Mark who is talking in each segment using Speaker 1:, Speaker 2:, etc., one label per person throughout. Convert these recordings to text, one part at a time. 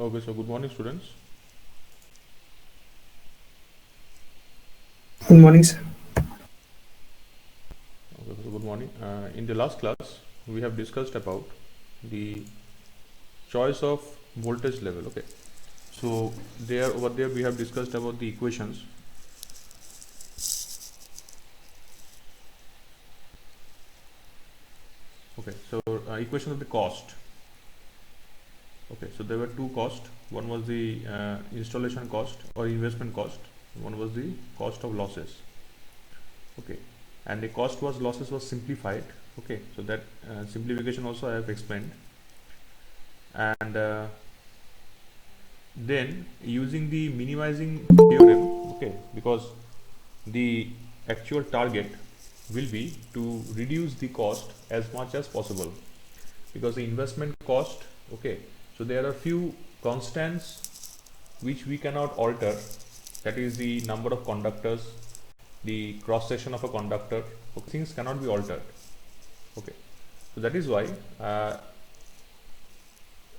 Speaker 1: Okay, so good morning, students.
Speaker 2: Good morning, sir.
Speaker 1: Okay, so good morning. In the last class, we have discussed about the choice of voltage level. Okay, so over there we have discussed about the equations. Okay, so equation of the cost. Okay, so there were two costs. One was the installation cost or investment cost. One was the cost of losses. Okay, and the cost was losses was simplified. Okay, so that simplification also I have explained. And then using the minimizing theorem, okay, because the actual target will be to reduce the cost as much as possible, because the investment cost, okay, so there are few constants which we cannot alter, that is the number of conductors, the cross section of a conductor, okay, things cannot be altered. Okay, so that is why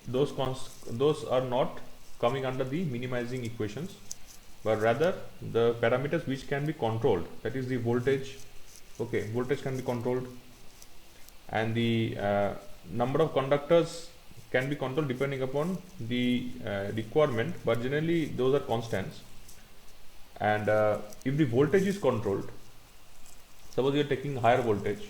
Speaker 1: those are not coming under the minimizing equations, but rather the parameters which can be controlled, that is the voltage. Okay, voltage can be controlled, and the number of conductors can be controlled depending upon the requirement, but generally those are constants. And if the voltage is controlled, suppose you are taking higher voltage,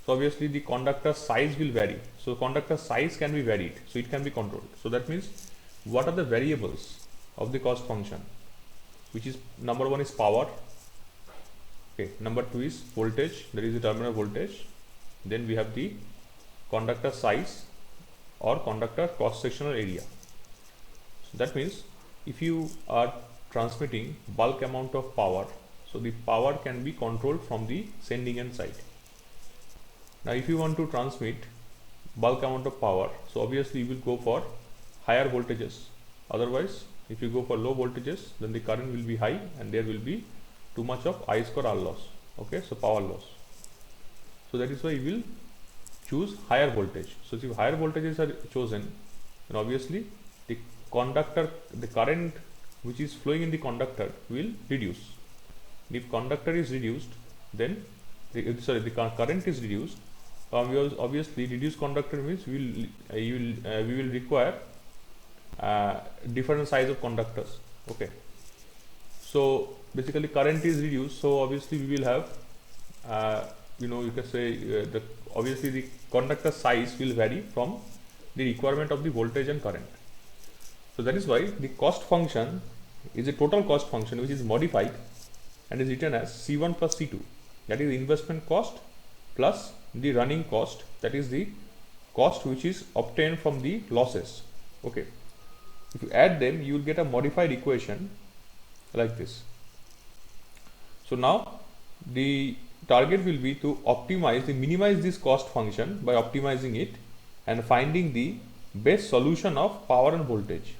Speaker 1: so obviously the conductor size will vary, so conductor size can be varied, so it can be controlled. So that means what are the variables of the cost function, which is number one is power, okay, number two is voltage, that is the terminal voltage, then we have the conductor size or conductor cross sectional area. So that means if you are transmitting bulk amount of power, so the power can be controlled from the sending end side. Now if you want to transmit bulk amount of power, so obviously you will go for higher voltages. Otherwise, if you go for low voltages, then the current will be high and there will be too much of I square R loss. Okay, so power loss. So that is why you will choose higher voltage. So if higher voltages are chosen, then obviously the conductor, the current which is flowing in the conductor will reduce. If conductor is reduced, then the current is reduced, Obviously reduced conductor means we will require different size of conductors. Okay, so basically current is reduced, so obviously we will have you can say the obviously the conductor size will vary from the requirement of the voltage and current. So that is why the cost function is a total cost function which is modified and is written as C1 plus C2, that is investment cost plus the running cost, that is the cost which is obtained from the losses. Okay, if you add them you will get a modified equation like this. So now the target will be to minimize this cost function by optimizing it and finding the best solution of power and voltage.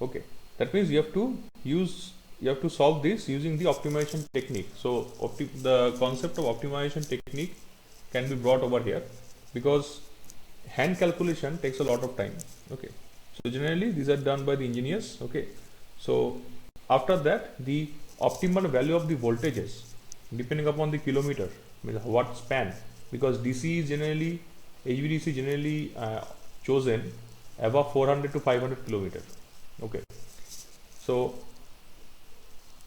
Speaker 1: Okay, that means you have to solve this using the optimization technique. So the concept of optimization technique can be brought over here because hand calculation takes a lot of time. Okay, so generally these are done by the engineers. Okay, so after that the optimal value of the voltages depending upon the kilometer, what span, because DC is generally HVDC generally chosen above 400 to 500 kilometer. Okay, so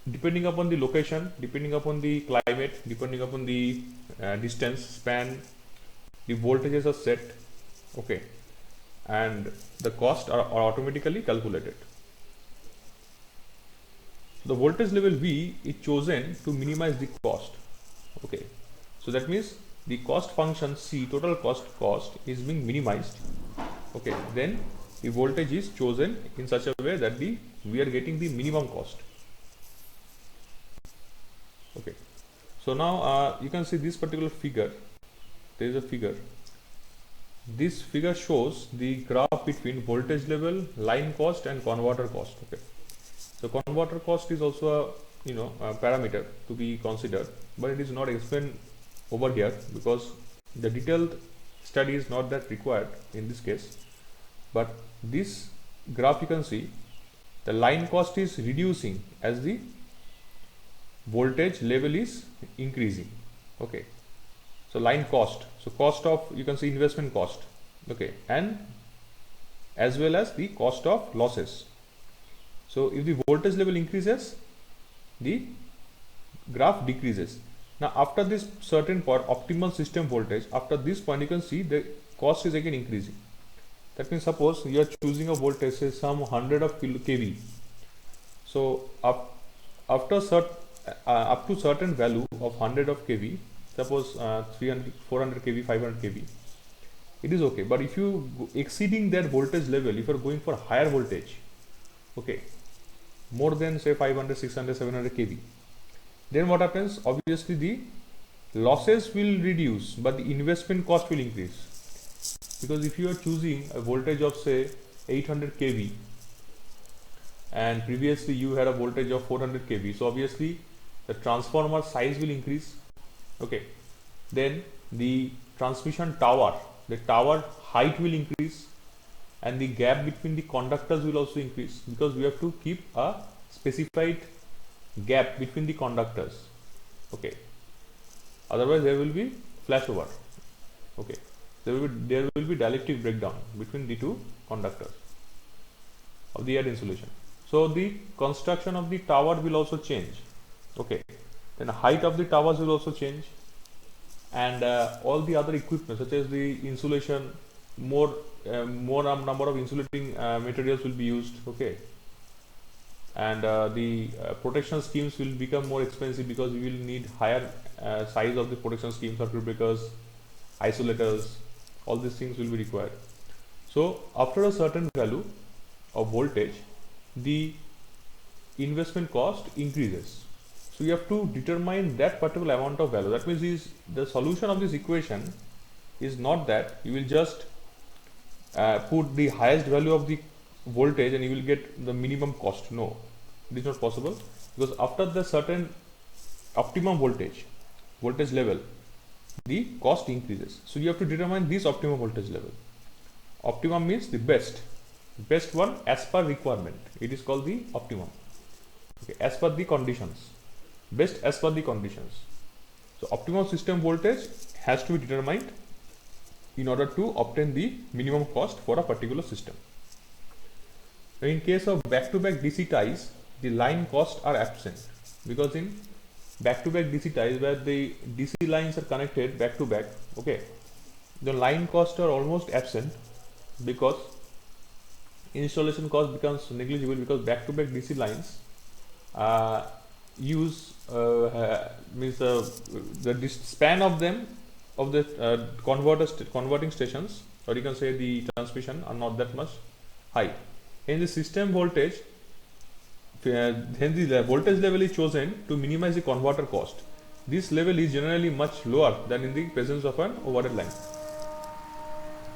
Speaker 1: depending upon the location, depending upon the climate, depending upon the distance, span, the voltages are set. Okay, and the costs are automatically calculated. The voltage level V is chosen to minimize the cost. Okay, so that means the cost function C, total cost is being minimized. Okay, then the voltage is chosen in such a way that we are getting the minimum cost. Okay, so now you can see this particular figure. There is a figure. This figure shows the graph between voltage level, line cost and converter cost. Okay, so converter cost is also a parameter to be considered, but it is not explained over here because the detailed study is not that required in this case. But this graph you can see the line cost is reducing as the voltage level is increasing. Okay, so line cost, so cost of, you can see investment cost. Okay, and as well as the cost of losses. So if the voltage level increases, the graph decreases. Now after this certain point, optimal system voltage, after this point you can see the cost is again increasing. That means suppose you are choosing a voltage, say some 100 of kV. So up to certain value of 100 of kV, suppose 300, 400 kV, 500 kV, it is okay. But if you exceeding that voltage level, if you are going for higher voltage, okay, more than say 500, 600, 700 kV, then what happens? Obviously the losses will reduce, but the investment cost will increase. Because if you are choosing a voltage of say 800 kV and previously you had a voltage of 400 kV, so obviously the transformer size will increase. Okay, then the transmission tower, the tower height will increase, and the gap between the conductors will also increase because we have to keep a specified gap between the conductors. Okay, otherwise there will be flashover. Okay, there will be dielectric breakdown between the two conductors of the air insulation. So the construction of the tower will also change. Okay, then the height of the towers will also change, and all the other equipment such as the insulation, more number of insulating materials will be used. Okay, and the protection schemes will become more expensive because we will need higher size of the protection scheme, circuit breakers, isolators, all these things will be required. So after a certain value of voltage, the investment cost increases. So you have to determine that particular amount of value. That means the solution of this equation is not that you will just put the highest value of the voltage and you will get the minimum cost. No, it is not possible, because after the certain optimum voltage level, the cost increases. So you have to determine this optimum voltage level. Optimum means the best one as per requirement. It is called the optimum. Okay, as per the conditions, best as per the conditions. So optimum system voltage has to be determined in order to obtain the minimum cost for a particular system. In case of back-to-back DC ties, the line costs are absent, because in back-to-back DC ties where the DC lines are connected back to back, okay, the line costs are almost absent, because installation cost becomes negligible, because back-to-back DC lines means the span of them of the converting stations, or you can say the transmission, are not that much high. In the system voltage, then the voltage level is chosen to minimize the converter cost. This level is generally much lower than in the presence of an overhead line.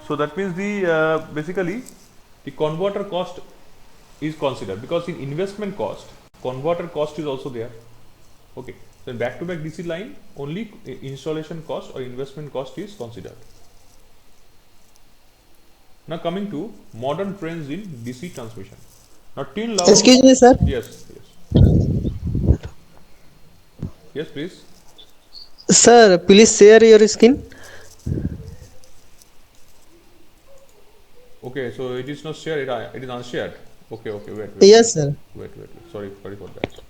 Speaker 1: So that means the basically the converter cost is considered, because in investment cost, converter cost is also there. Okay, so in back-to-back DC line, only installation cost or investment cost is considered. Now coming to modern trends in DC transmission. Now till now,
Speaker 2: Excuse me, sir.
Speaker 1: yes, please.
Speaker 2: Sir, please share your screen.
Speaker 1: Okay, so it is not shared, it is unshared. Okay, wait.
Speaker 2: Yes, sir.
Speaker 1: Wait. Sorry for that.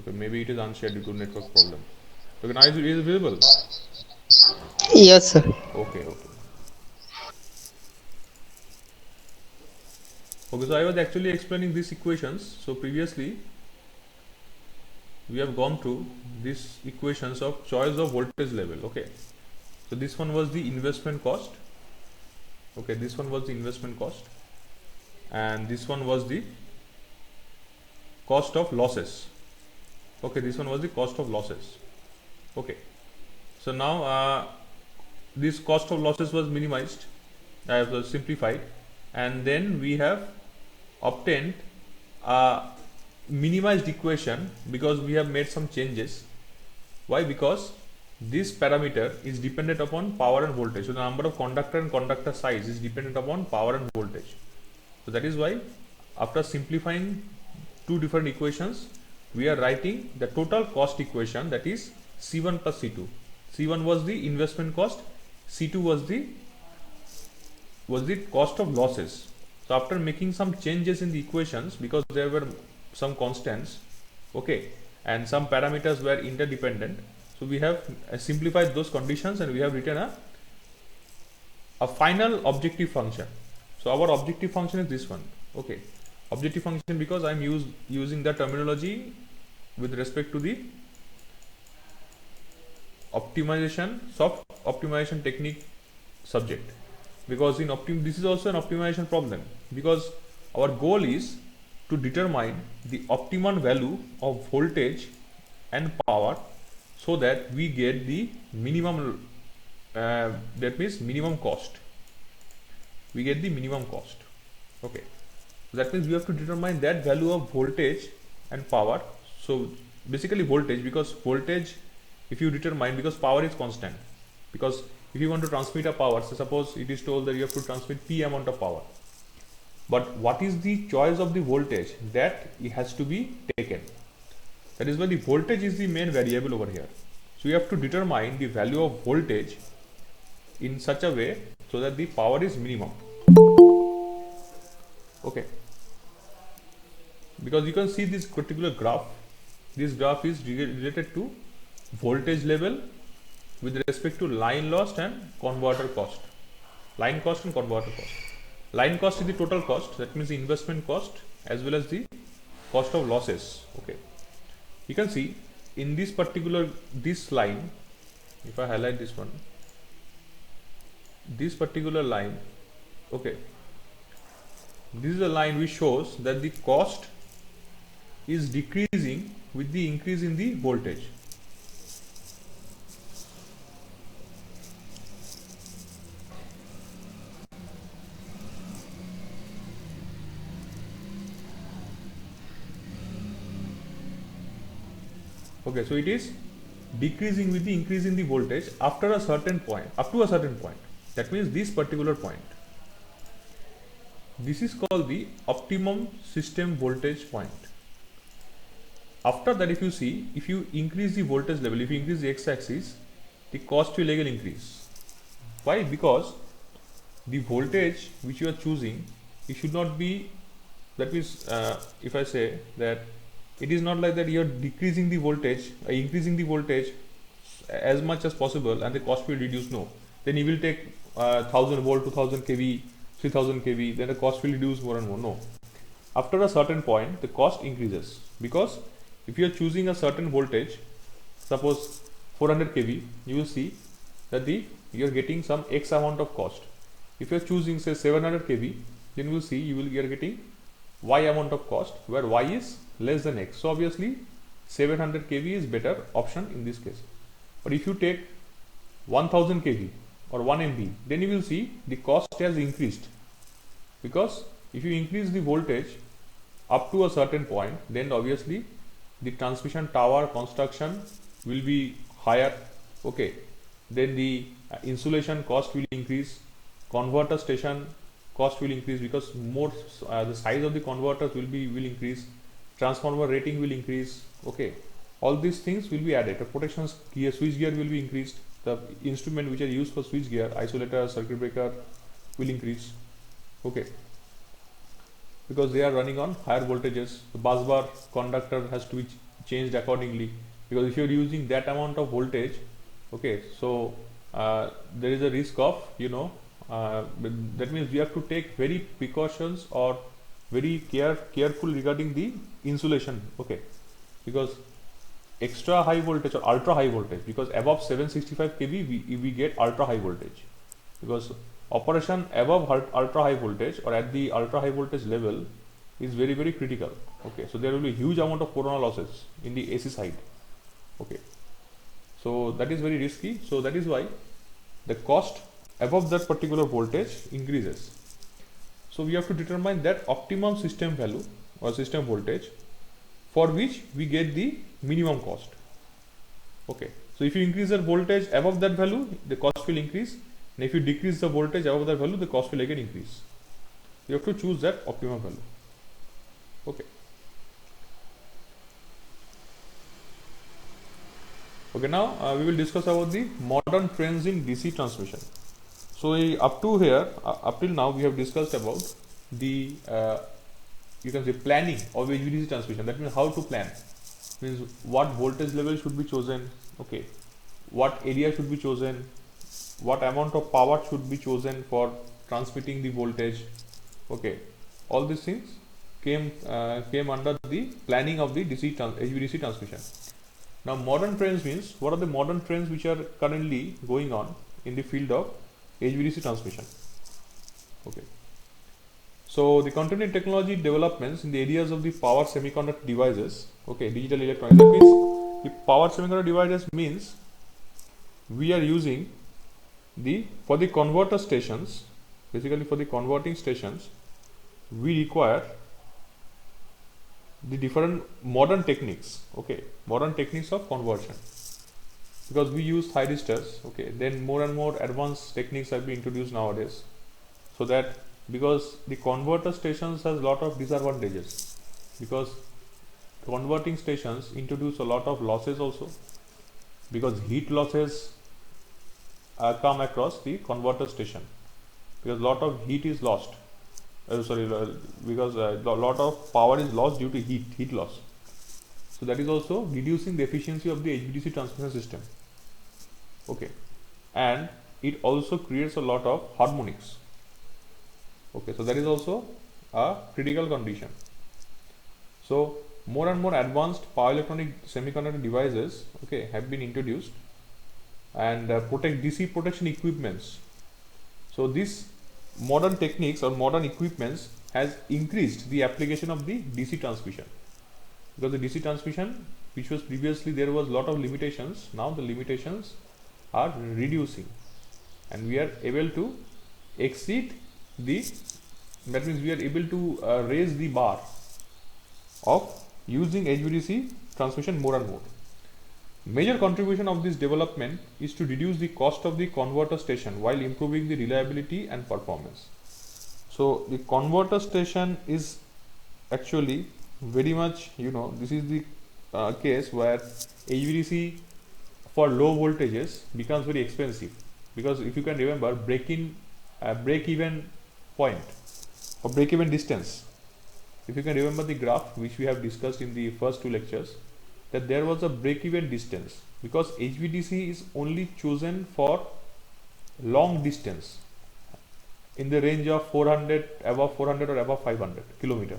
Speaker 1: Okay, maybe it is unshared due to network problem. Okay, now it is visible.
Speaker 2: Yes, sir.
Speaker 1: Okay. Okay, so I was actually explaining these equations. So previously we have gone through these equations of choice of voltage level. Okay, so this one was the investment cost. Okay, this one was the investment cost, and this one was the cost of losses. Okay, this one was the cost of losses. Okay, so now this cost of losses was minimized, I have simplified, and then we have obtained a minimized equation because we have made some changes. Why? Because this parameter is dependent upon power and voltage. So the number of conductor and conductor size is dependent upon power and voltage. So that is why after simplifying two different equations, we are writing the total cost equation, that is C1 plus C2. C1 was the investment cost, C2 was the cost of losses. So after making some changes in the equations, because there were some constants, okay, and some parameters were interdependent, so we have simplified those conditions and we have written a final objective function. So our objective function is this one. Okay, objective function, because I am using the terminology with respect to the optimization, soft optimization technique subject, because in this is also an optimization problem, because our goal is to determine the optimum value of voltage and power, so that we get the minimum that means minimum cost. We get the minimum cost. Okay, that means we have to determine that value of voltage and power. So basically voltage, because voltage if you determine, because power is constant, because if you want to transmit a power, so suppose it is told that you have to transmit P amount of power, but what is the choice of the voltage, that it has to be taken. That is why the voltage is the main variable over here. So you have to determine the value of voltage in such a way so that the power is minimum. Okay, because you can see this particular graph. This graph is related to voltage level with respect to line loss and converter cost. Line cost and converter cost. Line cost is the total cost, that means the investment cost as well as the cost of losses. Okay, you can see in this particular line, if I highlight this one, this particular line, okay, this is a line which shows that the cost is decreasing with the increase in the voltage. Okay, so it is decreasing with the increase in the voltage after a certain point, up to a certain point. That means this particular point. This is called the optimum system voltage point. After that, if you see, if you increase the voltage level, if you increase the x-axis, the cost will again increase. Why? Because the voltage which you are choosing, it should not be, that means if I say that it is not like that you are decreasing the voltage, increasing the voltage as much as possible and the cost will reduce. No, then you will take 1000 volt, 2000 kV, 3000 kV, then the cost will reduce more and more. No, after a certain point the cost increases, because if you are choosing a certain voltage, suppose 400 kV, you will see that you are getting some x amount of cost. If you are choosing say 700 kV, then you will see you are getting y amount of cost, where y is less than x. So obviously 700 kV is better option in this case. But if you take 1000 kV or 1 MV, then you will see the cost has increased, because if you increase the voltage up to a certain point, then obviously the transmission tower construction will be higher. Okay, then the insulation cost will increase, converter station cost will increase, because more the size of the converters will increase, transformer rating will increase. Okay, all these things will be added. The protection gear, switch gear will be increased, the instrument which are used for switch gear, isolator, circuit breaker will increase. Okay, because they are running on higher voltages, the bus bar conductor has to be changed accordingly, because if you are using that amount of voltage, okay, so there is a risk of that means you have to take very precautions or very careful regarding the insulation. Okay, because extra high voltage or ultra high voltage, because above 765 kV we get ultra high voltage, because operation above ultra high voltage or at the ultra high voltage level is very critical. Okay, so there will be huge amount of corona losses in the AC side. Okay, so that is very risky. So that is why the cost above that particular voltage increases. So we have to determine that optimum system value or system voltage for which we get the minimum cost. Okay, so if you increase the voltage above that value, the cost will increase, and if you decrease the voltage above that value, the cost will again increase. You have to choose that optimum value. Okay. Okay, now we will discuss about the modern trends in DC transmission. So up to here, up till now, we have discussed about the you can say planning of HVDC transmission. That means how to plan, means what voltage level should be chosen. Okay, what area should be chosen, what amount of power should be chosen for transmitting the voltage. Okay, all these things came under the planning of the HVDC transmission. Now modern trends means, what are the modern trends which are currently going on in the field of HVDC transmission. Okay, so the continued technology developments in the areas of the power semiconductor devices. Okay, digital electronics, that means the power semiconductor devices means we are using for the converter stations, basically for the converting stations, we require the different modern techniques. Okay, modern techniques of conversion, because we use thyristors. Okay, then more and more advanced techniques have been introduced nowadays, so that because the converter stations has a lot of disadvantages, because converting stations introduce a lot of losses also, because heat losses come across the converter station, because a lot of heat is lost. Because a lot of power is lost due to heat loss. So that is also reducing the efficiency of the HVDC transmission system. Okay, and it also creates a lot of harmonics. Okay, so that is also a critical condition. So more and more advanced power electronic semiconductor devices, okay, have been introduced, and DC protection equipments. So this modern techniques or modern equipments has increased the application of the DC transmission, because the DC transmission, which was previously there was a lot of limitations, now the limitations are reducing, and we are able to exceed that means we are able to raise the bar of using HVDC transmission more and more. Major contribution of this development is to reduce the cost of the converter station while improving the reliability and performance. So the converter station is actually very much, this is the case where HVDC for low voltages becomes very expensive, because if you can remember, break even point or break even distance, if you can remember the graph which we have discussed in the first two lectures, that there was a break even distance, because HVDC is only chosen for long distance in the range of 400, above 400 or above 500 kilometer.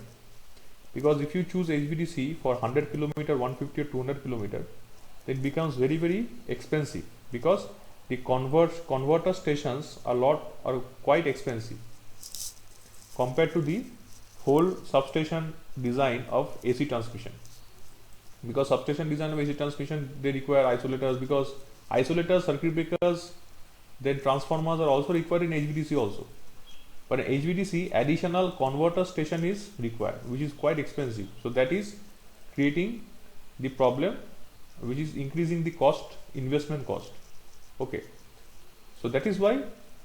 Speaker 1: Because if you choose HVDC for 100 kilometer, 150 or 200 kilometer, it becomes very expensive, because the converter stations are quite expensive compared to the whole substation design of AC transmission. Because substation design of AC transmission, they require isolators, because isolators, circuit breakers, then transformers are also required in HVDC also. But in HVDC, additional converter station is required, which is quite expensive. So that is creating the problem, which is increasing the cost, investment cost. Okay. So that is why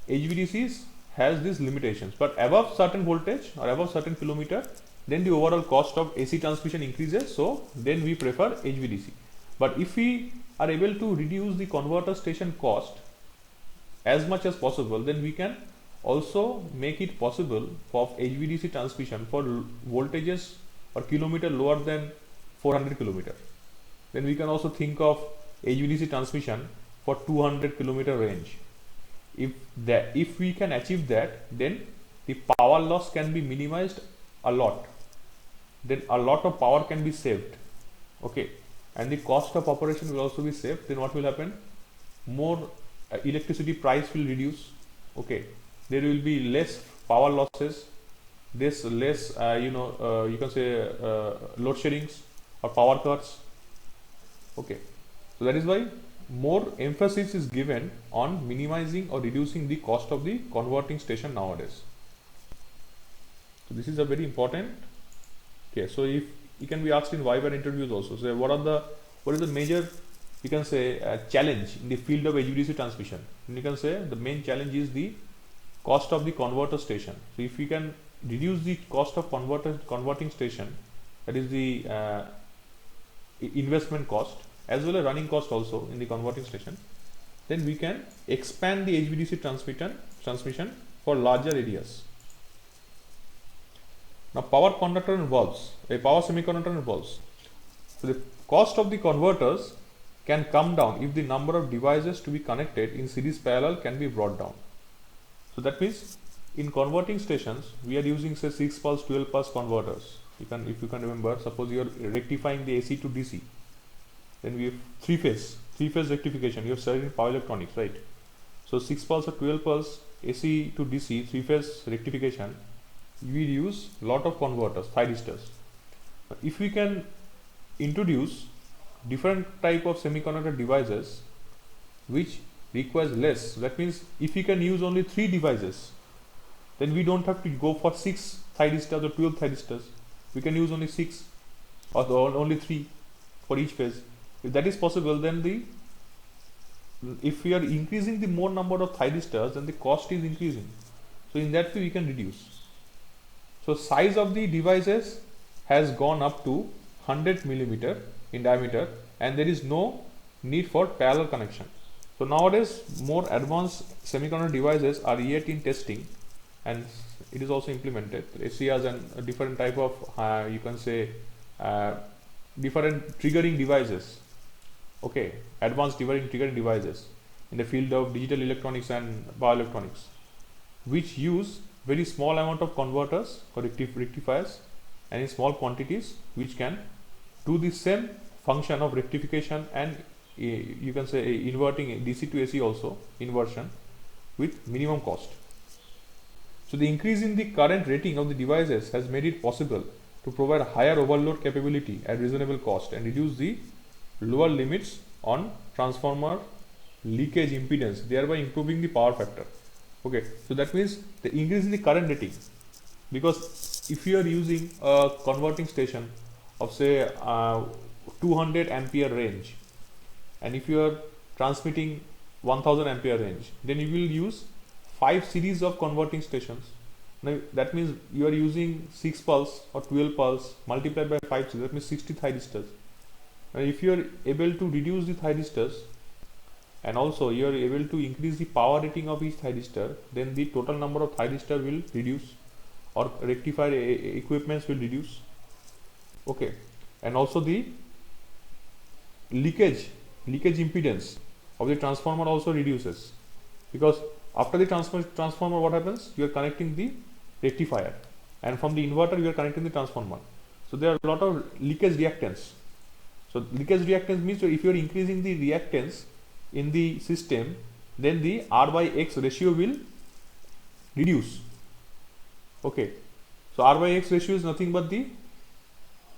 Speaker 1: HVDCs has these limitations. But above certain voltage or above certain kilometer, then the overall cost of AC transmission increases. So then we prefer HVDC. But if we are able to reduce the converter station cost as much as possible, then we can also make it possible for HVDC transmission for voltages or kilometer lower than 400 kilometer. Then we can also think of HVDC transmission for 200 kilometer range. If we can achieve that, then the power loss can be minimized a lot. Then a lot of power can be saved. Okay, and the cost of operation will also be saved. Then what will happen? More electricity price will reduce. Okay, there will be less power losses, this less you can say load sheddings or power cuts. Okay, so that is why more emphasis is given on minimizing or reducing the cost of the converting station nowadays. So this is a very important. Okay, so if you can be asked in Viva interviews also, so what is the major, you can say, challenge in the field of HVDC transmission? And you can say the main challenge is the cost of the converter station. So if we can reduce the cost of converting station, that is the investment cost as well as running cost also in the converting station, then we can expand the HVDC transmission for larger areas. Now power conductor and valves, a power semiconductor and valves. So the cost of the converters can come down if the number of devices to be connected in series parallel can be brought down. So that means in converting stations, we are using say 6 pulse, 12 pulse converters. If you can remember, suppose you are rectifying the AC to DC, then we have three phase rectification. You have studied in power electronics, right? So 6 pulse or 12 pulse AC to DC, 3-phase rectification, we use lot of converters, thyristors. If we can introduce different type of semiconductor devices which requires less, that means if we can use only 3 devices, then we don't have to go for 6 thyristors or 12 thyristors. We can use only 6 or only 3 for each phase. If that is possible, then if we are increasing the more number of thyristors, then the cost is increasing. So in that way we can reduce. So size of the devices has gone up to 100 millimeter in diameter, and there is no need for parallel connection. So nowadays more advanced semiconductor devices are yet in testing, and it is also implemented. SCRs and a different type of you can say different triggering devices. Okay, advanced triggering devices in the field of digital electronics and power electronics, which use very small amount of converters or rectifiers and in small quantities, which can do the same function of rectification and you can say inverting DC to AC also, inversion, with minimum cost. So the increase in the current rating of the devices has made it possible to provide higher overload capability at reasonable cost and reduce the lower limits on transformer leakage impedance, thereby improving the power factor. Okay, so that means the increase in the current rating, because if you are using a converting station of say 200 ampere range, and if you are transmitting 1000 ampere range, then you will use 5 series of converting stations. Now that means you are using 6 pulse or 12 pulse multiplied by 5 series, that means 60 thyristors. if you are able to reduce the thyristors and also you are able to increase the power rating of each thyristor, then the total number of thyristor will reduce or rectifier equipments will reduce. Okay, and also the leakage impedance of the transformer also reduces, because after the transformer what happens, you are connecting the rectifier, and from the inverter you are connecting the transformer, so there are a lot of leakage reactance. So leakage reactance means, so if you are increasing the reactance in the system, then the R by X ratio will reduce. Okay, so R by X ratio is nothing but the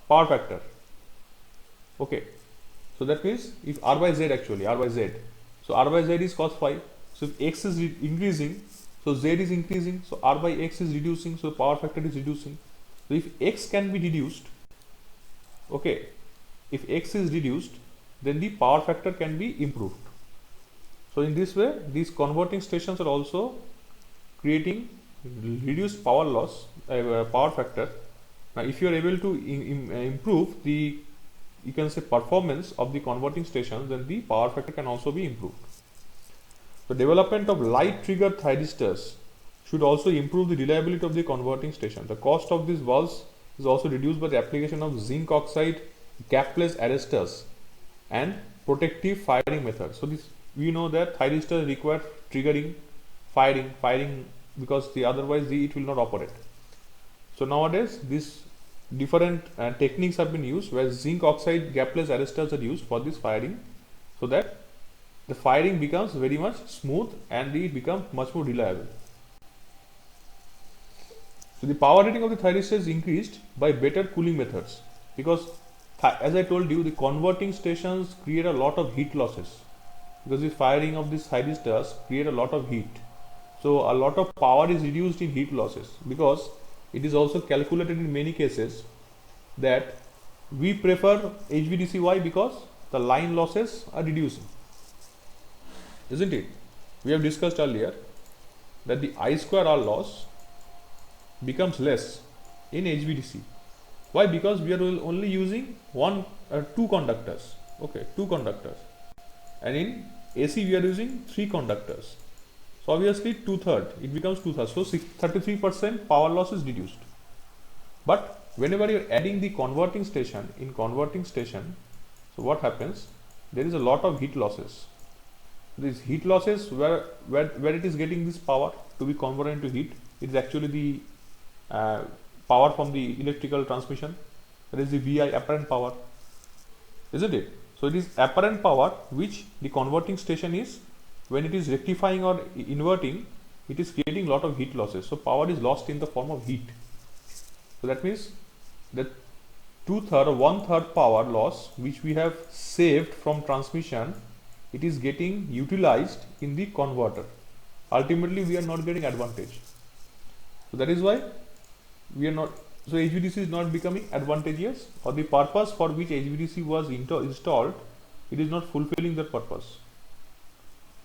Speaker 1: power factor. Okay, so that means if R by Z, actually R by Z, so R by Z is cos phi, so if X is increasing, so Z is increasing, so R by X is reducing, so power factor is reducing. So if X can be reduced, okay, if X is reduced, then the power factor can be improved. So in this way, these converting stations are also creating reduced power loss, power factor. Now if you are able to improve the, you can say, performance of the converting stations, then the power factor can also be improved. The development of light trigger thyristors should also improve the reliability of the converting station. The cost of these valves is also reduced by the application of zinc oxide gapless arresters and protective firing methods. So this, we know that thyristors require triggering, firing, because the otherwise it will not operate. So nowadays these different techniques have been used, where zinc oxide gapless arresters are used for this firing, so that the firing becomes very much smooth and it becomes much more reliable. So the power rating of the thyristor is increased by better cooling methods, because as I told you, the converting stations create a lot of heat losses, because the firing of these thyristors create a lot of heat. So a lot of power is reduced in heat losses, because it is also calculated in many cases that we prefer HVDC. Why? Because the line losses are reducing, isn't it? We have discussed earlier that the I square R loss becomes less in HVDC. Why? Because we are only using two conductors. Okay, two conductors, and in AC we are using 3 conductors. So obviously 2/3, it becomes 2/3. So 33% power loss is reduced. But whenever you are adding the converting station, in converting station, so what happens? There is a lot of heat losses. These heat losses, where it is getting this power to be converted into heat, it is actually the power from the electrical transmission. That is the VI, apparent power, isn't it? So it is apparent power which the converting station is, when it is rectifying or inverting, it is creating a lot of heat losses. So power is lost in the form of heat. So that means that 2/3 or 1/3 power loss which we have saved from transmission, it is getting utilized in the converter. Ultimately we are not getting advantage. So that is why we are not, so HVDC is not becoming advantageous, or the purpose for which HVDC was installed, it is not fulfilling that purpose,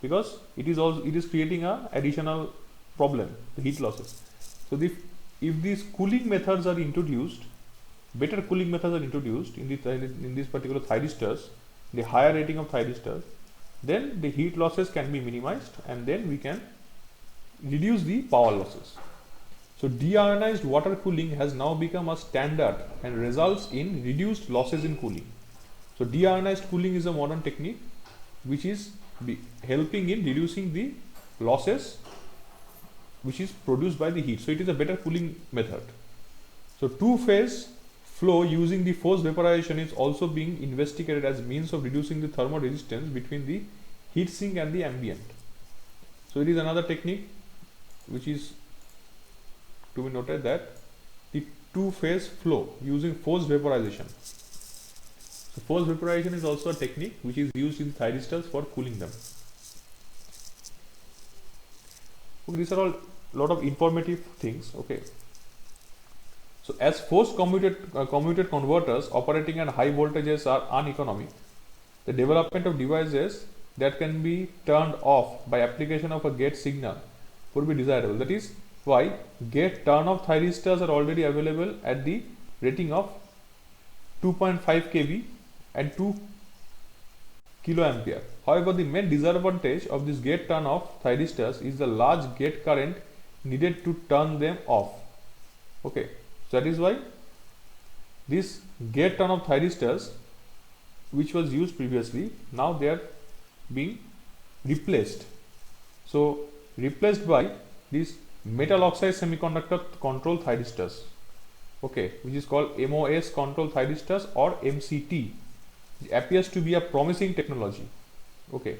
Speaker 1: because it is creating a additional problem, the heat losses. So if these cooling methods are introduced, better cooling methods are introduced in this particular thyristors, the higher rating of thyristors, then the heat losses can be minimized, and then we can reduce the power losses. So deionized water cooling has now become a standard and results in reduced losses in cooling. So deionized cooling is a modern technique which is helping in reducing the losses which is produced by the heat. So it is a better cooling method. So two-phase flow using the forced vaporization is also being investigated as means of reducing the thermal resistance between the heat sink and the ambient. So it is another technique which is to be noted, that the two-phase flow using forced vaporization. So forced vaporization is also a technique which is used in thyristors for cooling them. Okay, these are all lot of informative things. Okay. So as forced commuted converters operating at high voltages are uneconomic, the development of devices that can be turned off by application of a gate signal would be desirable. That is why gate turn off thyristors are already available at the rating of 2.5 kV and 2 kiloampere. However, the main disadvantage of this gate turn off thyristors is the large gate current needed to turn them off. Okay, so that is why this gate turn off thyristors, which was used previously, now they are being replaced. So replaced by these metal oxide semiconductor control thyristors, okay, which is called MOS control thyristors or MCT. It appears to be a promising technology, okay,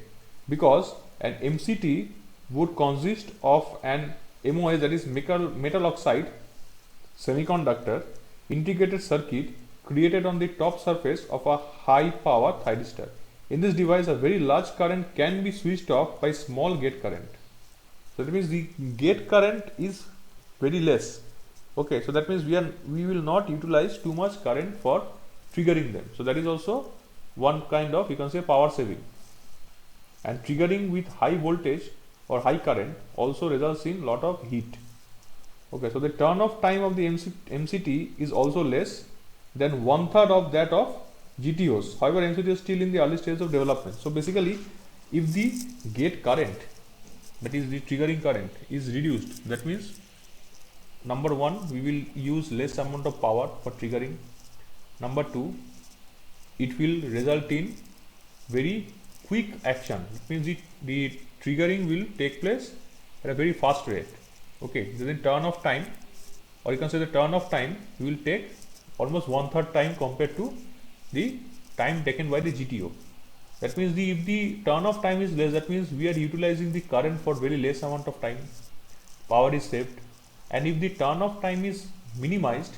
Speaker 1: because an MCT would consist of an MOS, that is metal oxide semiconductor integrated circuit created on the top surface of a high power thyristor. In this device, a very large current can be switched off by small gate current. So that means the gate current is very less. Okay, so that means we will not utilize too much current for triggering them. So that is also one kind of, you can say, power saving. And triggering with high voltage or high current also results in lot of heat. Okay, so the turn off time of the MCT is also less than 1/3 of that of GTOs. However, MCT is still in the early stage of development. So basically, if the gate current, that is the triggering current, is reduced, that means number one, we will use less amount of power for triggering. Number two, it will result in very quick action. It means the triggering will take place at a very fast rate. Okay, then turn off time, or you can say the turn off time will take almost 1/3 time compared to the time taken by the GTO. That means if the turn off time is less, that means we are utilizing the current for very less amount of time, power is saved. And if the turn off time is minimized,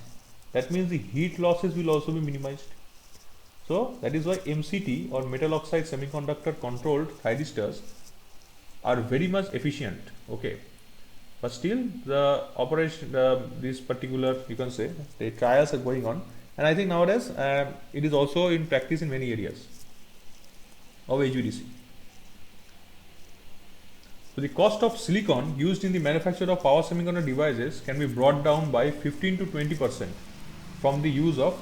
Speaker 1: that means the heat losses will also be minimized. So that is why MCT or metal oxide semiconductor controlled thyristors are very much efficient. Okay, but still the operation, this particular, you can say, the trials are going on, and I think nowadays it is also in practice in many areas of HVDC. So the cost of silicon used in the manufacture of power semiconductor devices can be brought down by 15 to 20% from the use of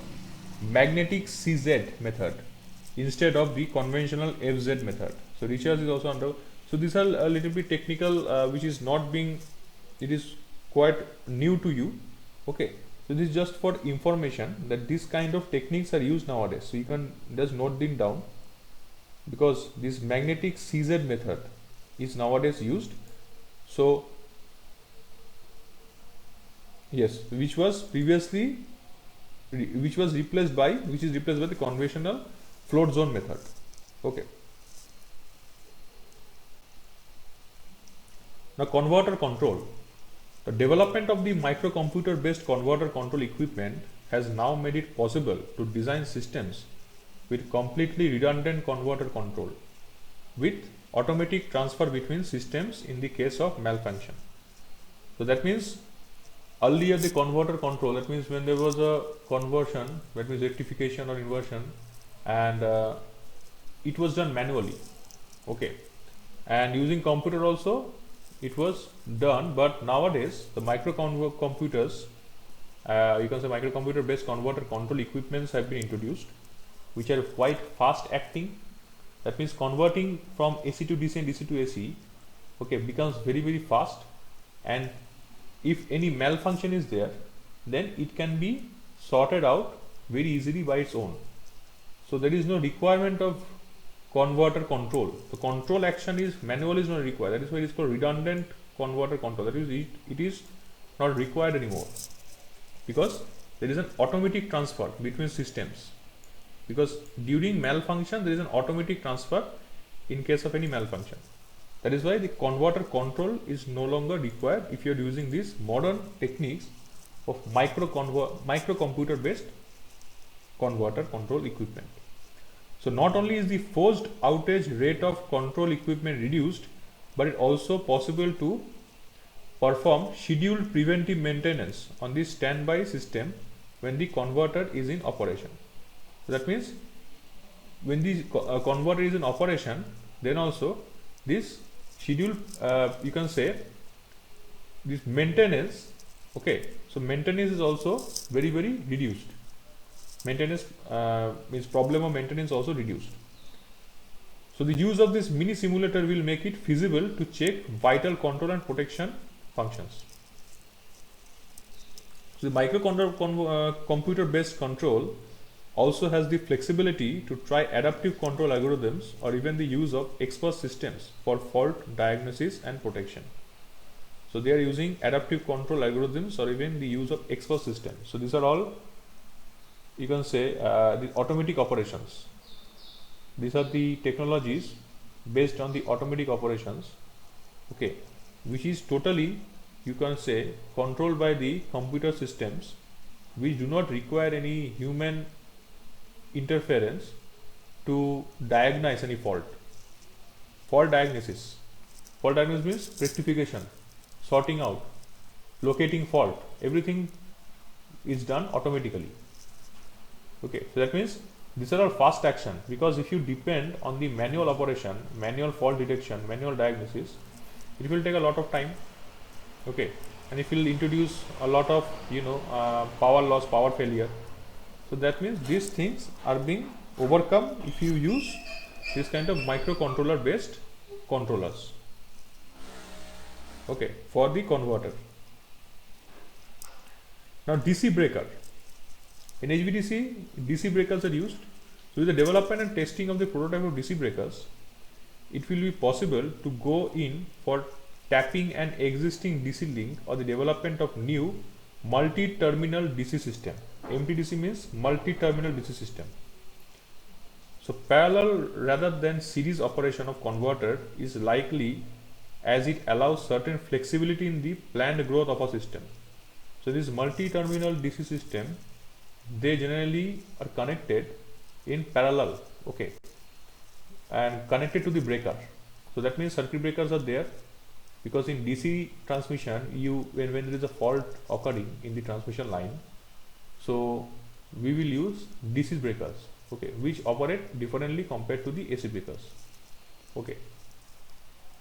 Speaker 1: magnetic CZ method instead of the conventional FZ method. So research is also under. So these are a little bit technical, which is not being, it is quite new to you. Okay, so this is just for information that this kind of techniques are used nowadays. So you can just note them down, because this magnetic CZ method is nowadays used. So yes, which was previously, which is replaced by the conventional float zone method. Okay. Now, converter control. The development of the microcomputer based converter control equipment has now made it possible to design systems with completely redundant converter control with automatic transfer between systems in the case of malfunction. So that means earlier the converter control, that means when there was a conversion, that means rectification or inversion, and it was done manually. Okay, and using computer also it was done, but nowadays the microcomputers, you can say microcomputer based converter control equipments have been introduced, which are quite fast acting. That means converting from AC to DC and DC to AC, okay, becomes very, very fast, and if any malfunction is there, then it can be sorted out very easily by its own. So there is no requirement of converter control. The control action is manual, is not required. That is why it is called redundant converter control. That is, it is not required anymore, because there is an automatic transfer between systems. Because during malfunction there is an automatic transfer in case of any malfunction. That is why the converter control is no longer required if you are using these modern techniques of microcomputer based converter control equipment. So not only is the forced outage rate of control equipment reduced, but it also possible to perform scheduled preventive maintenance on the standby system when the converter is in operation. So that means when the converter is in operation, then also this schedule, you can say this maintenance. Okay, so maintenance is also very, very reduced. maintenance means problem of maintenance also reduced. So the use of this mini simulator will make it feasible to check vital control and protection functions. So the computer based control also has the flexibility to try adaptive control algorithms or even the use of expert systems for fault diagnosis and protection. So they are using adaptive control algorithms or even the use of expert systems. So these are all, you can say, the automatic operations. These are the technologies based on the automatic operations, okay, which is totally, you can say, controlled by the computer systems, which do not require any human interference to diagnose any fault. Fault diagnosis means rectification, sorting out, locating fault, everything is done automatically. Okay, so that means these are all fast action, because if you depend on the manual operation, manual fault detection, manual diagnosis, it will take a lot of time. Okay, and it will introduce a lot of power loss, power failure. So that means these things are being overcome if you use this kind of microcontroller based controllers, okay, for the converter. Now DC breaker. In HVDC, DC breakers are used. So with the development and testing of the prototype of DC breakers, it will be possible to go in for tapping an existing DC link or the development of new multi-terminal DC system. MTDC means multi-terminal DC system. So parallel rather than series operation of converter is likely, as it allows certain flexibility in the planned growth of a system. So this multi-terminal DC system, they generally are connected in parallel, okay, and connected to the breaker. So that means circuit breakers are there, because in DC transmission, when there is a fault occurring in the transmission line, so we will use DC breakers, okay, which operate differently compared to the AC breakers. Okay,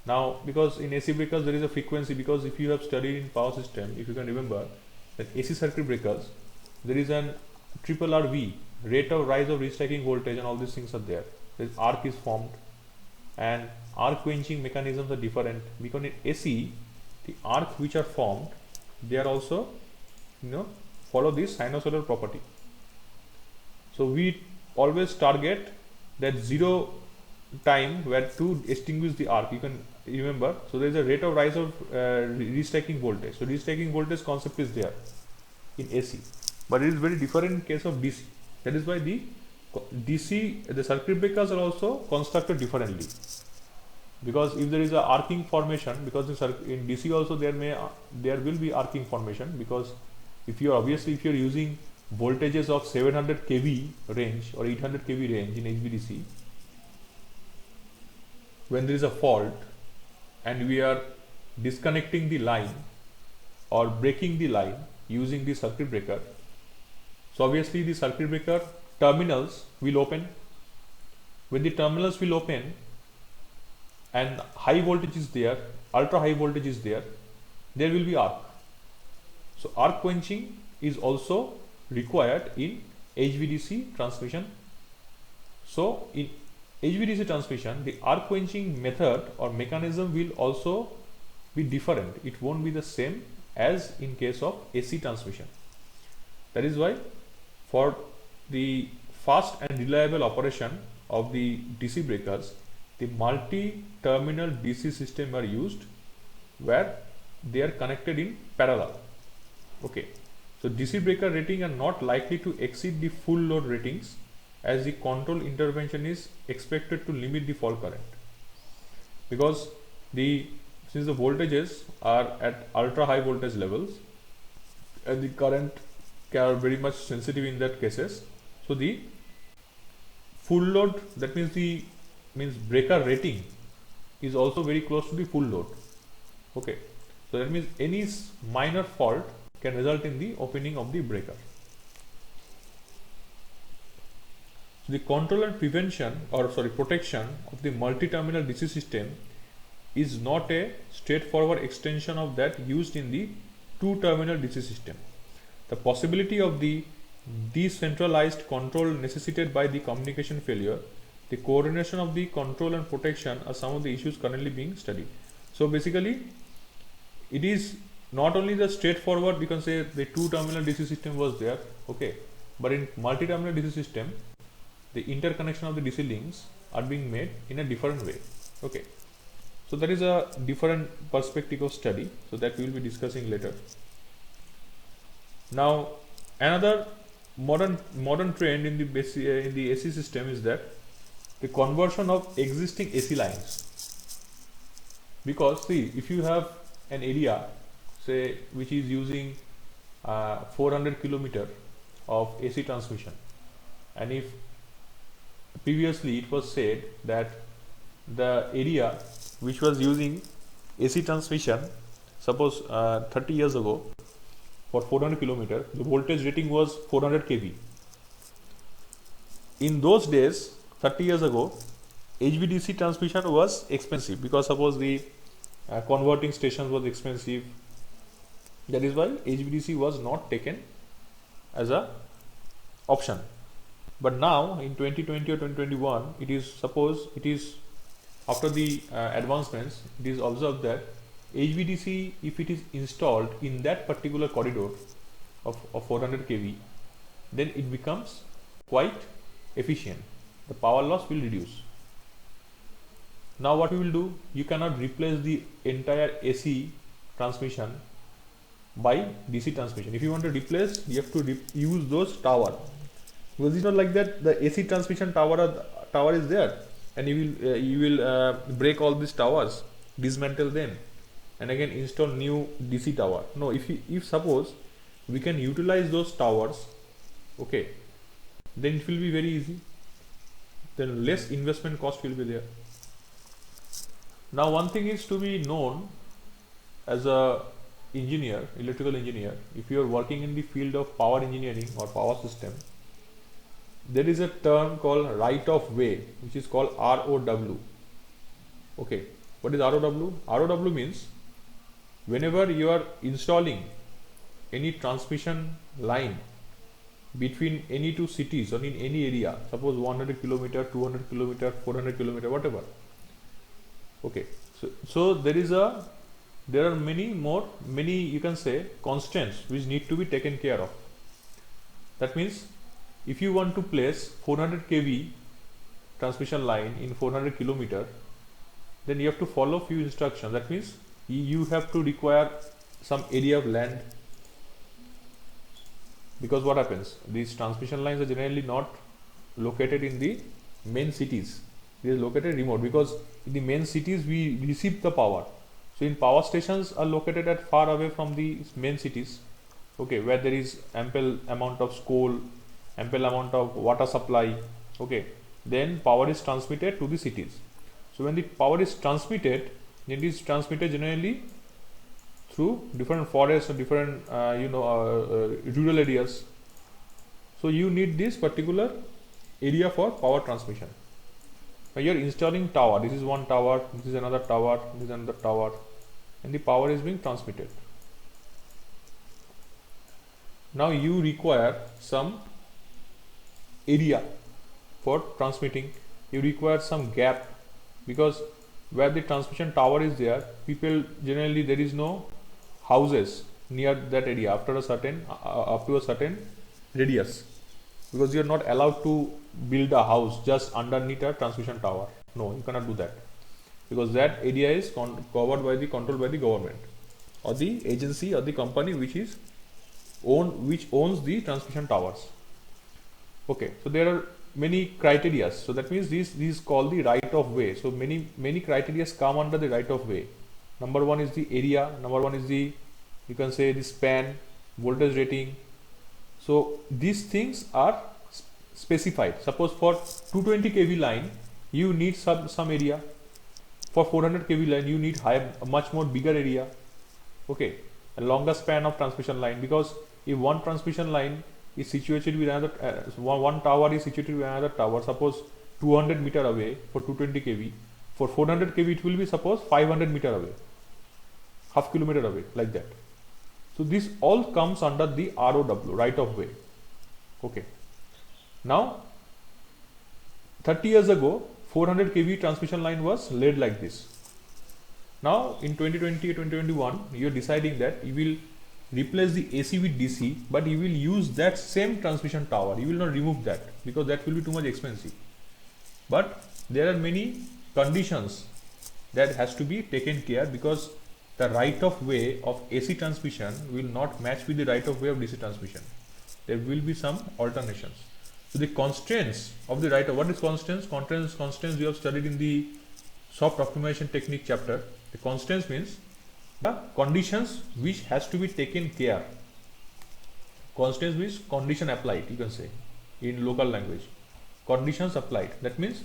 Speaker 1: now because in AC breakers there is a frequency, because if you have studied in power system, if you can remember that AC circuit breakers, there is an RRV, rate of rise of restacking voltage, and all these things are there. This arc is formed, and arc quenching mechanisms are different, because in AC the arc which are formed, they are also follow this sinusoidal property. So we always target that zero time where to extinguish the arc, you can remember. So there is a rate of rise of restacking voltage. So restacking voltage concept is there in AC, but it is very different in case of DC. That is why the circuit breakers are also constructed differently, because if there is a arcing formation, because in DC also there will be arcing formation, because if you are using voltages of 700 kV range or 800 kV range in HVDC, when there is a fault and we are disconnecting the line or breaking the line using the circuit breaker, so obviously the circuit breaker terminals will open. When the terminals will open and high voltage is there, ultra high voltage is there, there will be arc. So arc quenching is also required in HVDC transmission. So in HVDC transmission, the arc quenching method or mechanism will also be different. It won't be the same as in case of AC transmission. That is why for the fast and reliable operation of the DC breakers, the multi-terminal DC system are used, where they are connected in parallel. Okay, so DC breaker rating are not likely to exceed the full load ratings, as the control intervention is expected to limit the fault current, because since the voltages are at ultra high voltage levels and the current are very much sensitive in that cases, so the full load, that means breaker rating is also very close to the full load. Okay, so that means any minor fault can result in the opening of the breaker. So the control and protection of the multi-terminal DC system is not a straightforward extension of that used in the two-terminal DC system. The possibility of the decentralized control necessitated by the communication failure, the coordination of the control and protection are some of the issues currently being studied. So basically, it is not only the straightforward, we can say the two-terminal DC system was there, okay, but in multi-terminal DC system, the interconnection of the DC links are being made in a different way, okay. So that is a different perspective of study, so that we will be discussing later. Now, another modern trend in the AC system is that the conversion of existing AC lines. Because see, if you have an area, say, which is using 400 kilometer of AC transmission, and if previously it was said that the area which was using AC transmission, suppose 30 years ago, for 400 kilometer, the voltage rating was 400 kV. In those days, 30 years ago, HVDC transmission was expensive, because suppose the converting stations was expensive. That is why HVDC was not taken as a option. But now in 2020 or 2021, it is, suppose it is after the advancements, it is observed that HVDC, if it is installed in that particular corridor of 400 kV, then it becomes quite efficient. The power loss will reduce. Now what we will do, you cannot replace the entire AC transmission by DC transmission. If you want to replace, you have to use those tower, because it's not like that the AC transmission tower is there, and you will break all these towers, dismantle them, and again install new DC tower. No, if suppose we can utilize those towers, okay, then it will be very easy, then less investment cost will be there. Now one thing is to be known as a engineer, electrical engineer, if you are working in the field of power engineering or power system, there is a term called right of way, which is called ROW. Okay, what is ROW? ROW means whenever you are installing any transmission line between any two cities or in any area, suppose 100 kilometer, 200 kilometer, 400 kilometer, whatever. Okay, so there are many you can say constants which need to be taken care of. That means if you want to place 400 kV transmission line in 400 kilometer, then you have to follow few instructions. That means you have to require some area of land, because what happens, these transmission lines are generally not located in the main cities, they are located remote, because in the main cities we receive the power. So in power stations are located at far away from the main cities, okay, where there is ample amount of coal, ample amount of water supply, okay, then power is transmitted to the cities. So when the power is transmitted, it is transmitted generally through different forests or different rural areas. So you need this particular area for power transmission. Now you are installing tower, this is one tower, this is another tower, this is another tower, and the power is being transmitted. Now you require some area for transmitting, you require some gap, because where the transmission tower is there, people generally, there is no houses near that area after a certain up to a certain radius, because you are not allowed to build a house just underneath a transmission tower. No, you cannot do that, because that area is controlled by the government or the agency or the company which owns the transmission towers. Okay, so there are many criteria. So that means these called the right of way. So many criteria come under the right of way. Number one is the area, number one is the, you can say, the span, voltage rating. So these things are specified. Suppose for 220 kV line you need some area, for 400 kV line you need a much more bigger area, okay, a longer span of transmission line, because if one transmission line is situated with another one tower is situated with another tower, suppose 200 meter away for 220 kV, for 400 kV it will be suppose 500 meter away, half kilometer away, like that. So this all comes under the ROW, right of way. Okay. Now 30 years ago 400 kV transmission line was laid like this. Now in 2020 or 2021 you are deciding that you will replace the AC with DC, but you will use that same transmission tower. You will not remove that because that will be too much expensive. But there are many conditions that has to be taken care, because the right of way of AC transmission will not match with the right of way of DC transmission. There will be some alternations. So the constraints of the right of, what is constraints? Constraints you have studied in the soft optimization technique chapter. The constraints means the conditions which has to be taken care. Constraints means condition applied, you can say in local language. Conditions applied. That means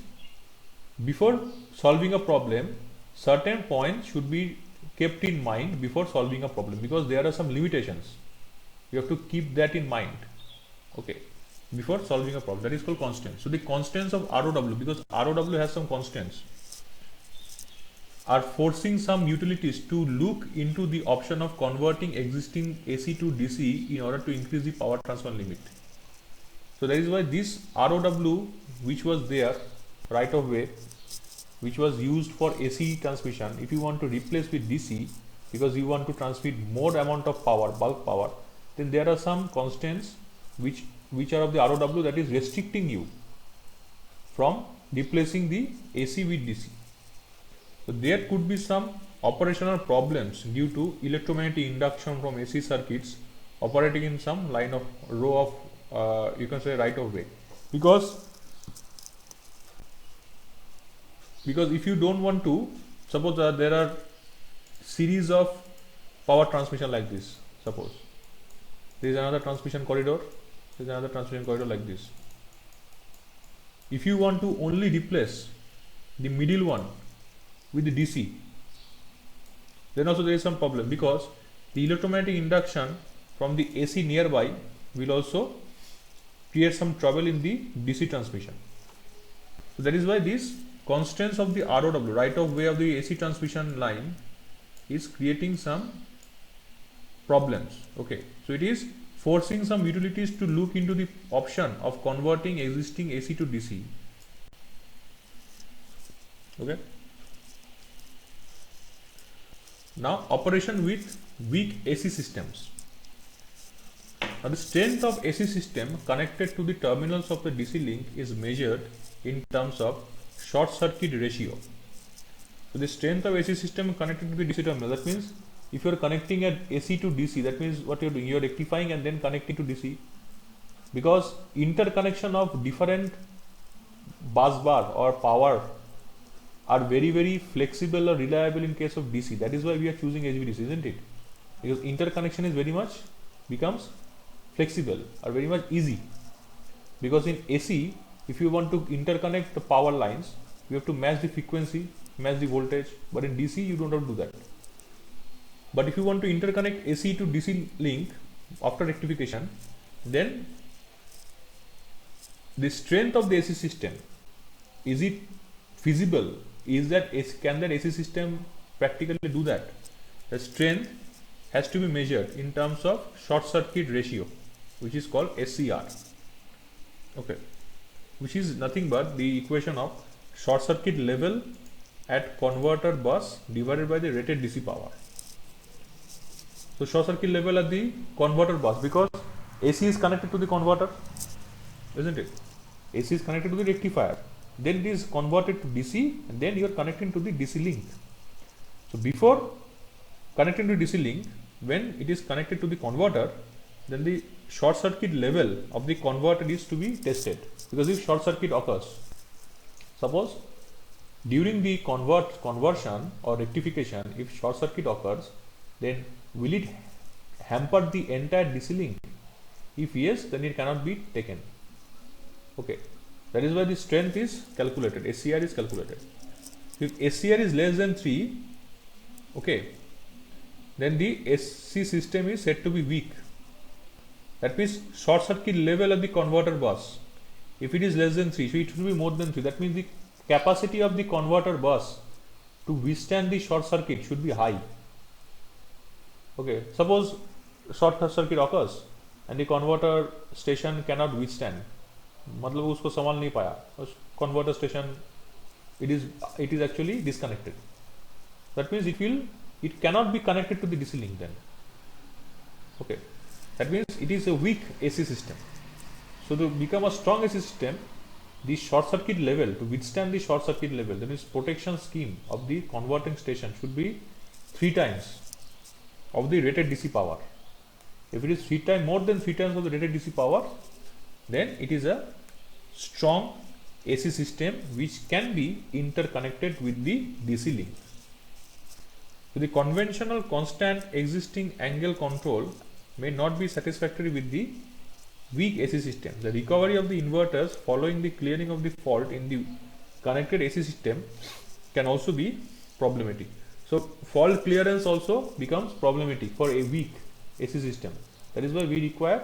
Speaker 1: before solving a problem, certain points should be kept in mind before solving a problem, because there are some limitations. You have to keep that in mind. Okay. Before solving a problem, that is called constraints. So the constraints of ROW, because ROW has some constraints, are forcing some utilities to look into the option of converting existing AC to DC in order to increase the power transfer limit. So that is why this ROW, which was there, right of way, which was used for AC transmission, if you want to replace with DC because you want to transmit more amount of power, bulk power, then there are some constraints which are of the ROW that is restricting you from replacing the AC with DC. So there could be some operational problems due to electromagnetic induction from AC circuits operating in some line of row of you can say right of way, because if you don't want to, suppose there are series of power transmission like this, suppose there is another transmission corridor, there is another transmission corridor like this. If you want to only replace the middle one with the DC, then also there is some problem, because the electromagnetic induction from the AC nearby will also create some trouble in the DC transmission. So that is why these constraints of the ROW, right of way of the AC transmission line, is creating some problems. Okay, so it is forcing some utilities to look into the option of converting existing AC to DC. Okay. Now operation with weak AC systems. Now the strength of AC system connected to the terminals of the DC link is measured in terms of short circuit ratio. So the strength of AC system connected to the DC terminal, that means if you are connecting at AC to DC, that means what you are doing, you are rectifying and then connecting to DC, because interconnection of different bus bar or power are very flexible or reliable in case of DC. That is why we are choosing HVDC, isn't it? Because interconnection is very much becomes flexible or very much easy, because in AC if you want to interconnect the power lines, you have to match the frequency, match the voltage, but in DC you don't have to do that. But if you want to interconnect AC to DC link after rectification, then the strength of the AC system, is it feasible? Can that AC system practically do that? The strength has to be measured in terms of short circuit ratio, which is called SCR. Okay, which is nothing but the equation of short circuit level at converter bus divided by the rated DC power. So short circuit level at the converter bus, because AC is connected to the converter, isn't it? AC is connected to the rectifier, then it is converted to DC, and then you are connecting to the DC link. So before connecting to DC link, when it is connected to the converter, then the short circuit level of the converter is to be tested, because if short circuit occurs, suppose during the conversion or rectification, if short circuit occurs, then will it hamper the entire DC link? If yes, then it cannot be taken. Okay, that is why the strength is calculated, SCR is calculated. If SCR is less than 3, okay, then the SC system is said to be weak. That means short circuit level of the converter bus, if it is less than 3, so it should be more than 3. That means the capacity of the converter bus to withstand the short circuit should be high. Okay, suppose short circuit occurs, and the converter station cannot withstand, मतलब उसको संभाल नहीं पाया, उस converter station it is actually disconnected. That means it cannot be connected to the DC link then. Okay, that means it is a weak AC system. So to become a strong AC system, the short circuit level, to withstand the short circuit level, that means protection scheme of the converting station should be 3 times of the rated DC power. If it is more than 3 times of the rated DC power, then it is a strong AC system which can be interconnected with the DC link. So the conventional constant existing angle control may not be satisfactory with the weak AC system. The recovery of the inverters following the clearing of the fault in the connected AC system can also be problematic. So fault clearance also becomes problematic for a weak AC system. That is why we require